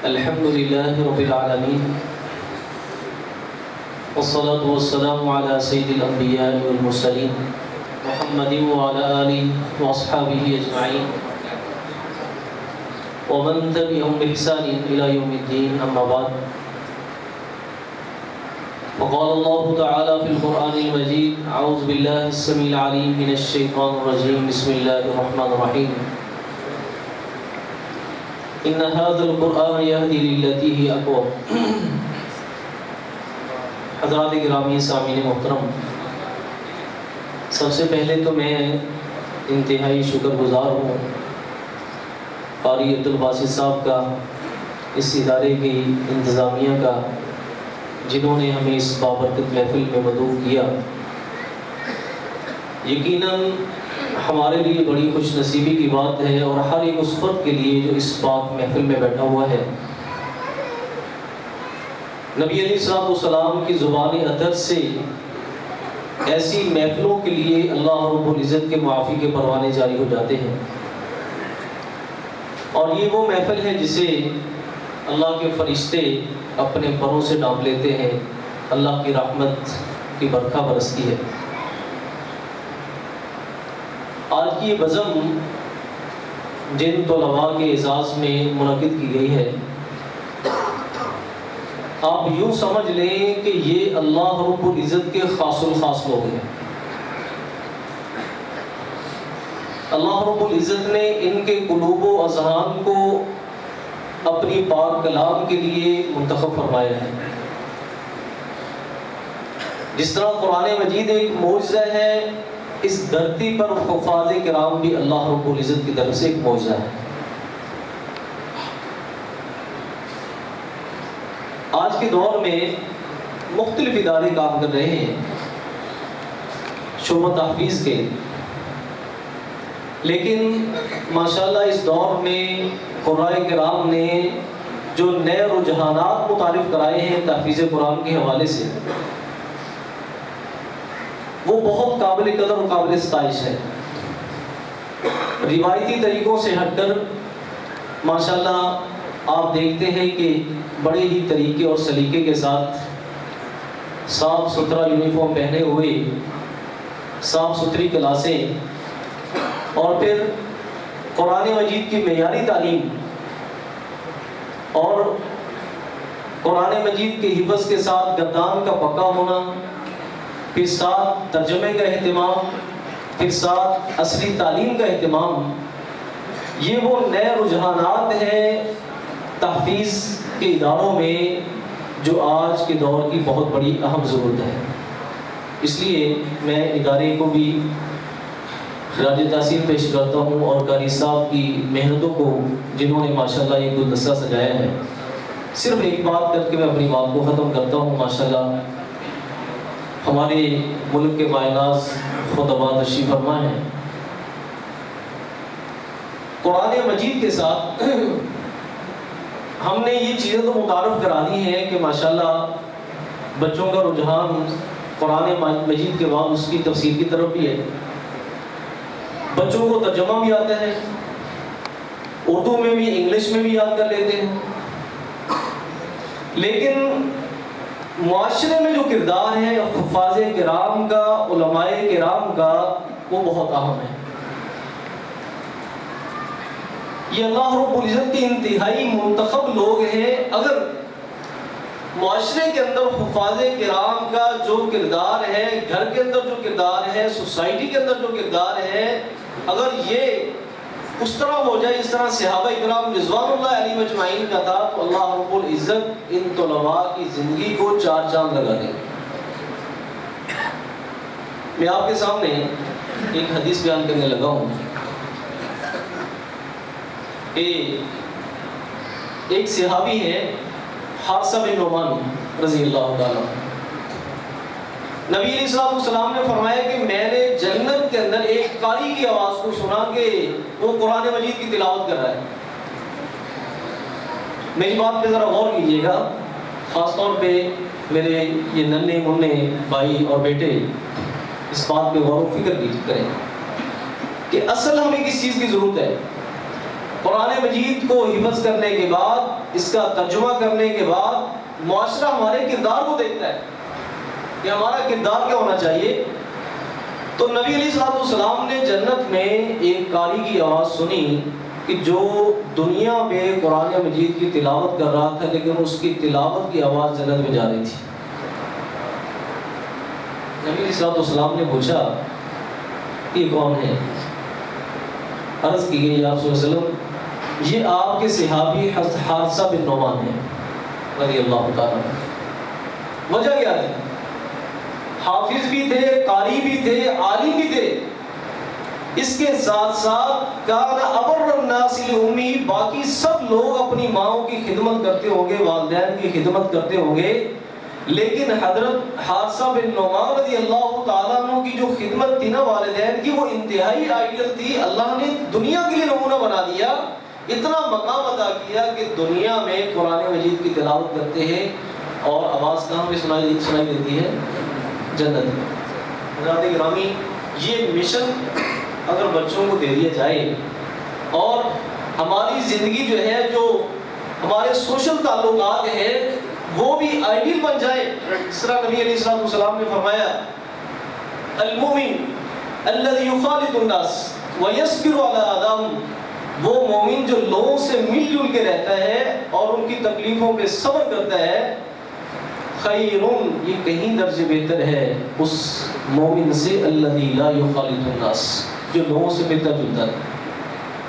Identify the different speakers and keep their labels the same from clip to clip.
Speaker 1: الحمد لله رب العالمين والصلاة والسلام على سيد الأنبياء والمرسلين محمد وعلى آله وأصحابه أجمعين ومن تبعهم بإحسان إلى يوم الدين أما بعد. وقال الله تعالى في القرآن المجيد: أعوذ بالله السميع العليم من الشيطان الرجيم بسم الله الرحمن الرحيم إن هذا القرآن يهدي للتي هي أقوم. حضرات گرامی سامعین محترم، سب سے پہلے تو میں انتہائی شکر گزار ہوں قاری عبدالباسط صاحب کا، اس ادارے کی انتظامیہ کا، جنہوں نے ہمیں اس بابرکت محفل میں مدعو کیا. یقیناً ہمارے لیے بڑی خوش نصیبی کی بات ہے، اور ہر ایک اس فرد کے لیے جو اس پاک محفل میں بیٹھا ہوا ہے. نبی علیہ السلام کی زبان اطہر سے ایسی محفلوں کے لیے اللہ رب العزت کے معافی کے پروانے جاری ہو جاتے ہیں، اور یہ وہ محفل ہے جسے اللہ کے فرشتے اپنے پروں سے ڈانپ لیتے ہیں، اللہ کی رحمت کی برکھا برستی ہے. آج کی یہ بزم جن طلباء کے اعزاز میں منعقد کی گئی ہے، آپ یوں سمجھ لیں کہ یہ اللہ رب العزت کے خاص الخاص لوگ ہیں. اللہ رب العزت نے ان کے قلوب و اذہان کو اپنی پاک کلام کے لیے منتخب فرمایا ہے. جس طرح قرآن مجید ایک معجزہ ہے، اس دھرتی پر حفاظ کرام بھی اللہ رب العزت کی طرف سے ایک معجزہ ہے. آج کے دور میں مختلف ادارے کام کر رہے ہیں شعبہ تحفیظ کے، لیکن ماشاءاللہ اس دور میں قرآن کرام نے جو نئے رجحانات متعارف کرائے ہیں تحفیظ قرآن کے حوالے سے، وہ بہت قابل قدر اور قابل ستائش ہے. روایتی طریقوں سے ہٹ کر ماشاءاللہ آپ دیکھتے ہیں کہ بڑے ہی طریقے اور سلیقے کے ساتھ صاف ستھرا یونیفارم پہنے ہوئے، صاف ستھری کلاسیں، اور پھر قرآن مجید کی معیاری تعلیم اور قرآن مجید کے حفظ کے ساتھ گردان کا پکا ہونا، پھر ساتھ ترجمے کا اہتمام، پھر ساتھ اصلی تعلیم کا اہتمام. یہ وہ نئے رجحانات ہیں تحفیظ کے اداروں میں جو آج کے دور کی بہت بڑی اہم ضرورت ہے. اس لیے میں ادارے کو بھی خراج تحسین پیش کرتا ہوں، اور قاری صاحب کی محنتوں کو جنہوں نے ماشاءاللہ یہ گلدستہ سجایا ہے. صرف ایک بات کر کے میں اپنی بات کو ختم کرتا ہوں. ماشاءاللہ ہمارے ملک کے مائناز خطبہ تشریف فرما ہیں. قرآن مجید کے ساتھ ہم نے یہ چیزیں تو متعارف کرا دی ہیں کہ ماشاءاللہ بچوں کا رجحان قرآن مجید کے بعد اس کی تفسیر کی طرف بھی ہے. بچوں کو ترجمہ بھی آتا ہے، اردو میں بھی انگلش میں بھی یاد کر لیتے ہیں، لیکن معاشرے میں جو کردار ہے حفاظ کرام کا، علماء کرام کا، وہ بہت اہم ہے. یہ اللہ رب العزت کے انتہائی منتخب لوگ ہیں. اگر معاشرے کے اندر حفاظ کرام کا جو کردار ہے، گھر کے اندر جو کردار ہے، سوسائٹی کے اندر جو کردار ہے، اگر یہ اس طرح ہو جائے جس طرح صحابہ کرام رضوان اللہ علیہم اجمعین کا تھا، تو اللہ رب العزت ان طلباء کی زندگی کو چار چاند لگا دیں. میں آپ کے سامنے ایک حدیث بیان کرنے لگا ہوں. ایک صحابی ہے حارثہ بن نعمان رضی اللہ تعالیٰ. نبی علیہ السلام نے فرمایا کہ میں نے جنت کے اندر ایک قاری کی آواز کو سنا کہ وہ قرآن مجید کی تلاوت کر رہا ہے. میری بات پہ ذرا غور کیجیے گا، خاص طور پہ میرے یہ ننھے منھے بھائی اور بیٹے اس بات پہ غور و فکر کریں کہ اصل ہمیں کس چیز کی ضرورت ہے. قرآن مجید کو حفظ کرنے کے بعد، اس کا ترجمہ کرنے کے بعد معاشرہ ہمارے کردار کو دیکھتا ہے کہ ہمارا کردار کیا ہونا چاہیے. تو نبی علیہ السلام نے جنت میں ایک قاری کی آواز سنی کہ جو دنیا میں قرآن مجید کی تلاوت کر رہا تھا، لیکن اس کی تلاوت کی آواز جنت میں جا رہی تھی. نبی علیہ السلام نے پوچھا یہ کون ہے؟ عرض کی گئی یا رسول اللہ صلی اللہ علیہ وسلم یہ آپ کے صحابی حارثہ بن نعمان ہیں رضی اللہ تعالیٰ. وجہ کیا تھی؟ حافظ بھی تھے، قاری بھی تھے، عالم بھی تھے. اس کے ساتھ ساتھ کان ابر الناس لأمی، باقی سب لوگ اپنی ماؤں کی خدمت کرتے ہوں گے، والدین کی خدمت کرتے ہوں گے، لیکن حضرت حارثہ بن نعمان رضی اللہ تعالیٰ عنہ کی جو خدمت تھی نا والدین کی، وہ انتہائی آئیڈل تھی. اللہ نے دنیا کے لیے نمونہ بنا دیا، اتنا مقام عطا کیا کہ دنیا میں قرآن مجید کی تلاوت کرتے ہیں اور آواز کہاں پہ سنائی دیتی ہے؟ جنت میں. حضرات گرامی، یہ مشن اگر بچوں کو دے دیا جائے اور ہماری زندگی جو ہے، جو ہمارے سوشل تعلقات ہیں، وہ بھی آئیڈیل بن جائے. اس طرح نبی علیہ السلام نے فرمایا المومن الذی یخالط الناس ویصبر علی اذاہم، وہ مومن جو لوگوں سے مل جل کے رہتا ہے اور ان کی تکلیفوں پہ صبر کرتا ہے، خیرون، یہ کہیں درجے بہتر ہے اس مومن سے الذی لا یخالط الناس، جو لوگوں سے ملتا جلتا ہے،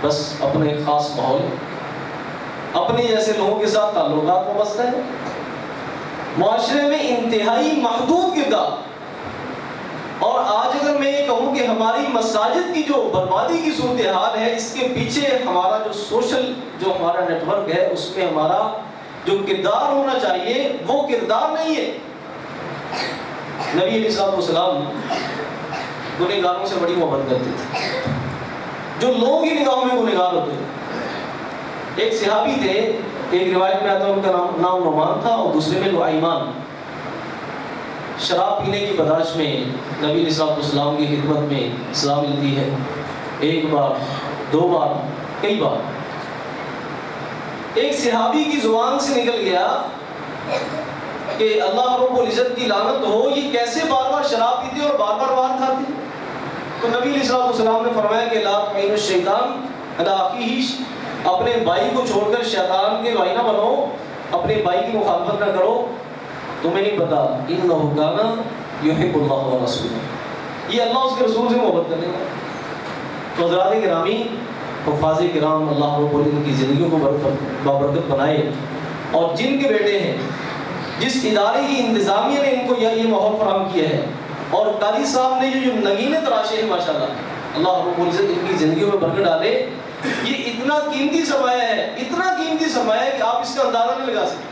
Speaker 1: بس اپنے خاص ماحول، اپنے جیسے لوگوں کے ساتھ تعلقات وابستہ ہے. معاشرے میں انتہائی محدود کردار. اور آج اگر میں یہ کہوں کہ ہماری مساجد کی جو بربادی کی صورتحال ہے، اس کے پیچھے ہمارا جو سوشل جو ہمارا نیٹ ورک ہے، اس میں ہمارا جو کردار ہونا چاہیے وہ کردار نہیں ہے. نبی علیہ السلام گنہگاروں سے بڑی محبت کرتے تھے، جو لوگوں کی نگاہوں میں گنہگار ہوتے تھے. ایک صحابی تھے، ایک روایت میں آتا ہے ان کا نام نعمان تھا اور دوسرے میں نعیمان. شراب پینے کی بدعش میں نبی علیہ السلام کی خدمت میں سزا ملتی ہے، ایک بار، دو بار، کئی بار. ایک صحابی کی زبان سے نکل گیا کہ اللہ رب العزت کی لعنت ہو، یہ کیسے بار بار شراب پیتے اور بار بار مار کھاتے. تو نبی علیہ السلام نے فرمایا کہ لا تعین الشیطان علی اخیہ، اپنے بھائی کو چھوڑ کر شیطان کے بھائی نہ بنو، اپنے بھائی کی مخالفت نہ کرو. تمہیں نہیں پتا انہ کان یحب اللہ ورسولہ، یہ اللہ اس کے رسول سے محبت کرنے والا. تو حضرات گرامی، حفاظ کرام اللہ رب العزت کی زندگیوں کو بابرکت بنائے، اور جن کے بیٹے ہیں، جس ادارے کی انتظامیہ نے ان کو یہ ماحول فراہم کیا ہے، اور قاری صاحب نے جو نگینے تراشے ہیں، ماشاءاللہ اللہ رب العزت ان کی زندگیوں میں برکت ڈالے. یہ اتنا قیمتی سرمایہ ہے، اتنا قیمتی سرمایہ ہے کہ آپ اس کا اندازہ نہیں لگا سکتے.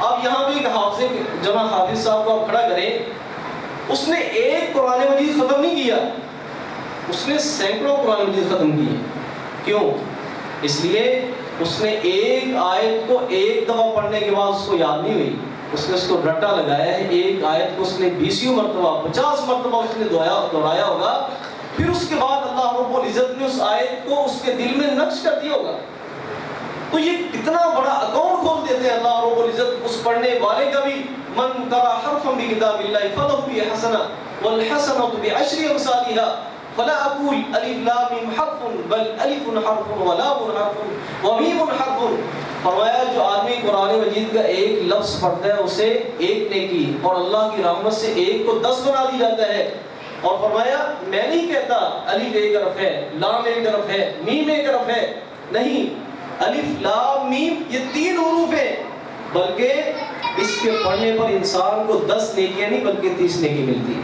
Speaker 1: آپ یہاں پہ ایک حافظ جناب حافظ صاحب کو آپ کھڑا کریں، اس نے ایک قرآن مجید ختم نہیں کیا، اس نے سینکڑوں قرآن مجید ختم کیے. کیوں؟ اس لیے اس نے ایک آیت کو ایک دفعہ پڑھنے کے بعد اس کو یاد نہیں ہوئی، اس نے اس کو رٹا لگایا ہے. ایک آیت کو اس نے 20 مرتبہ 50 مرتبہ اس نے دہرایا ہوگا. پھر اس کے بعد اللہ رب العزت نے اس آیت کو اس کے دل میں نقش کر دیا ہوگا. تو یہ کتنا بڑا اکاؤنٹ کھول دیتے ہیں اللہ رب العزت اس پڑھنے والے کا بھی. من قرأ حرفا بکتاب اللہ فلہ به حسنہ والحسنۃ بعشر امثالها فلا اقول الف لام میم حرف بل الف حرف ولام حرف ومیم حرف. فرمایا جو آدمی قرآن مجید کا ایک لفظ پڑھتا ہے اسے ایک نیکی، اور اللہ کی رحمت سے ایک کو 10 بنا دی جاتا ہے. اور فرمایا میں نہیں کہتا الف ایک حرف ہے، لام ایک حرف ہے، میم ایک حرف ہے، نہیں، الف لام میم یہ 3 حروف ہیں، بلکہ اس کے پڑھنے پر انسان کو 10 نیکیاں نہیں بلکہ 30 نیکی ملتی.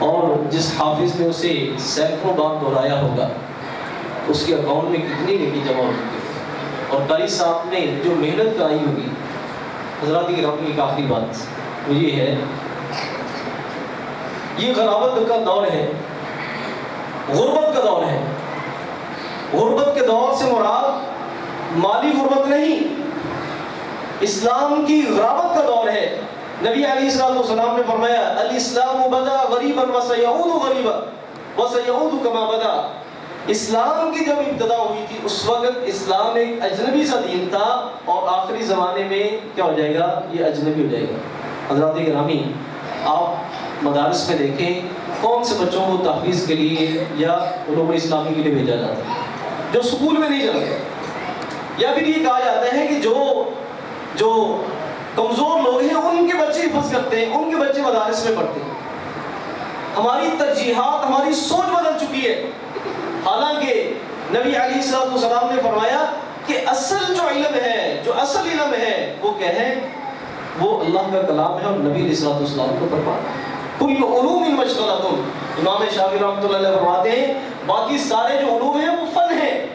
Speaker 1: اور جس حافظ نے اسے سینکڑوں بار دہرایا ہوگا اس کے اکاؤنٹ میں کتنی نیکی جمع ہو چکی ہے. اور قاری صاحب نے جو محنت کرائی ہوگی. حضرات کی ایک آخری بات وہ یہ ہے، یہ غرابت کا دور ہے، غربت کا دور ہے. غربت کے دور سے مراد مالی غربت نہیں، اسلام کی غرابت کا دور ہے. نبی علیہ السلام نے فرمایا الاسلام بدا غریبا وسیعود غریبا وسیعود کما بدا. اسلام کی جب ابتدا ہوئی تھی اس وقت اسلام ایک اجنبی سا دین تھا، اور آخری زمانے میں کیا ہو جائے گا؟ یہ اجنبی ہو جائے گا۔ حضرات گرامی، آپ مدارس میں دیکھیں کون سے بچوں کو تحفیظ کے لیے یا علوم اسلامی کے لیے بھیجا جاتا ہے جو سکول میں نہیں چلتے، یا پھر یہ کہا جاتا ہے کہ جو کمزور لوگ ہیں ان کے بچے حفظ کرتے ہیں، ان کے بچے مدارس میں پڑھتے ہیں۔ ہماری ترجیحات، ہماری سوچ بدل چکی ہے۔ حالانکہ نبی علیہ السلام نے فرمایا کہ اصل جو علم ہے، جو اصل علم ہے وہ کیا ہے؟ وہ اللہ کا کلام ہے، اور نبی علیہ السلام کو فرمایا کل علوم مشغلۃ۔ امام شافعی رحمۃ اللہ علیہ فرماتے ہیں باقی سارے جو علوم ہیں وہ فن ہیں،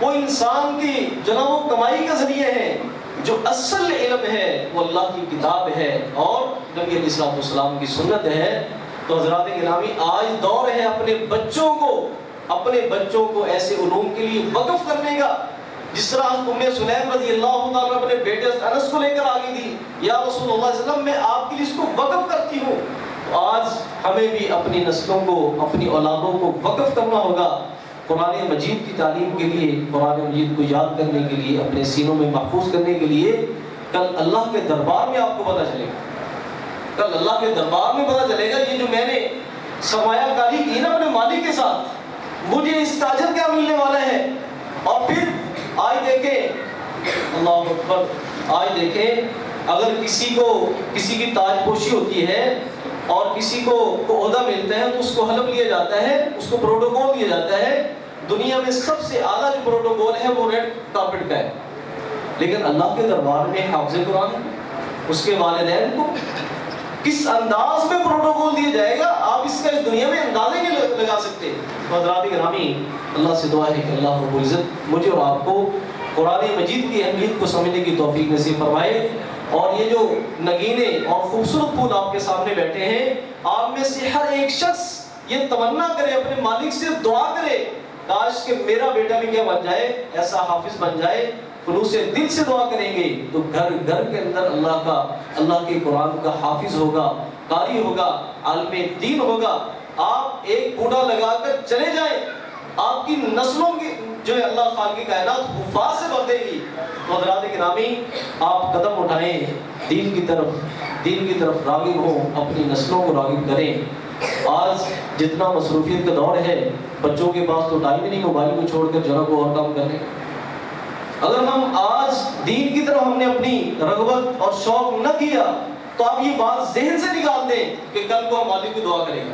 Speaker 1: وہ انسان کی جناب و کمائی کا ذریعہ ہے۔ جو اصل علم ہے وہ اللہ کی کتاب ہے اور نبی علیہ السلام کی سنت ہے۔ تو حضرات گرامی، آج دور ہے اپنے بچوں کو ایسے علوم کے لیے وقف کرنے کا، جس طرح ام سلیم رضی اللہ تعالیٰ اپنے بیٹے انس کو لے کر آ گئی تھی، یا رسول اللہ صلی اللہ علیہ وسلم میں آپ کے لیے اس کو وقف کرتی ہوں۔ تو آج ہمیں بھی اپنی نسلوں کو، اپنی اولادوں کو وقف کرنا ہوگا قرآن مجید کی تعلیم کے لیے، قرآن مجید کو یاد کرنے کے لیے، اپنے سینوں میں محفوظ کرنے کے لیے۔ کل اللہ کے دربار میں آپ کو پتہ چلے گا، کل اللہ کے دربار میں پتہ چلے گا یہ جو میں نے سرمایہ کاری کی نا اپنے مالک کے ساتھ، مجھے اس کا اجر کیا ملنے والا ہے۔ اور پھر آج دیکھیں، اللہ اکبر، آج دیکھیں اگر کسی کی تاج پوشی ہوتی ہے اور کسی کو عہدہ ملتا ہے تو اس کو حلف لیا جاتا ہے، اس کو پروٹوکول دیا جاتا ہے۔ دنیا میں سب سے اعلیٰ جو پروٹوکول ہے وہ ریڈ کارپٹ کا ہے، لیکن اللہ کے دربار میں حافظ قرآن، اس کے والدین کو کس انداز میں پروٹوکول دیا جائے گا، آپ اس کا اس دنیا میں اندازے نہیں لگا سکتے۔ حضرات گرامی، اللہ سے دعا ہے کہ اللہ رب العزت مجھے اور آپ کو قرآن مجید کی اہمیت کو سمجھنے کی توفیق نصیب فرمائے۔ اور یہ جو نگینے اور خوبصورت پھول آپ کے سامنے بیٹھے ہیں، آپ میں سے ہر ایک شخص یہ تمنا کرے، اپنے مالک سے دعا کرے، کاش کہ میرا بیٹا بھی کیا بن جائے، ایسا حافظ بن جائے۔ خلوص دل سے دعا کریں گے تو گھر گھر کے اندر اللہ کے قرآن کا حافظ ہوگا، قاری ہوگا، عالم دین ہوگا۔ آپ ایک بوڑھا لگا کر چلے جائیں، آپ کی نسلوں کی جو ہے اللہ خالق کی کائنات حفاظ سے بڑھے گی۔ تو حضرات گرامی، آپ قدم اٹھائیں، دین کی طرف راغب ہوں، اپنی نسلوں کو راغب کریں۔ آج جتنا مصروفیت کا دور ہے، بچوں کے پاس تو ٹائم ہی نہیں موبائل کو چھوڑ کر جو ہے وہ اور کام کرنے۔ اگر ہم آج دین کی طرف ہم نے اپنی رغبت اور شوق نہ کیا تو آپ یہ بات ذہن سے نکال دیں کہ کل کو ہمارے لیے دعا کرے گا،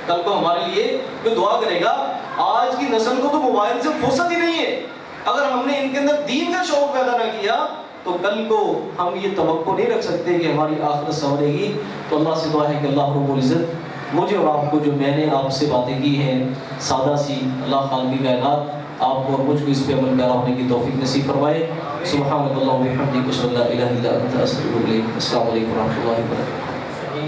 Speaker 1: کل کو ہمارے لیے کوئی دعا کرے گا۔ آج کی نسل کو تو موبائل سے فرصت ہی نہیں ہے۔ اگر ہم نے ان کے اندر دین کا شوق پیدا نہ کیا تو کل کو ہم یہ توقع نہیں رکھ سکتے کہ ہماری آخرت سنورے گی۔ تو اللہ سے دعا ہے کہ اللہ رب العزت مجھے اور آپ کو جو میں نے آپ سے باتیں کی ہیں سادہ سی، اللہ خالق کی کائنات آپ کو اور مجھ کو اس پہ عمل پیرا ہونے کی توفیق نصیب فرمائے۔ سبحانک اللہم و بحمدک، اشہد ان لا الہ الا انت، استغفرک۔ السلام علیکم و رحمۃ اللہ وبرکاتہ۔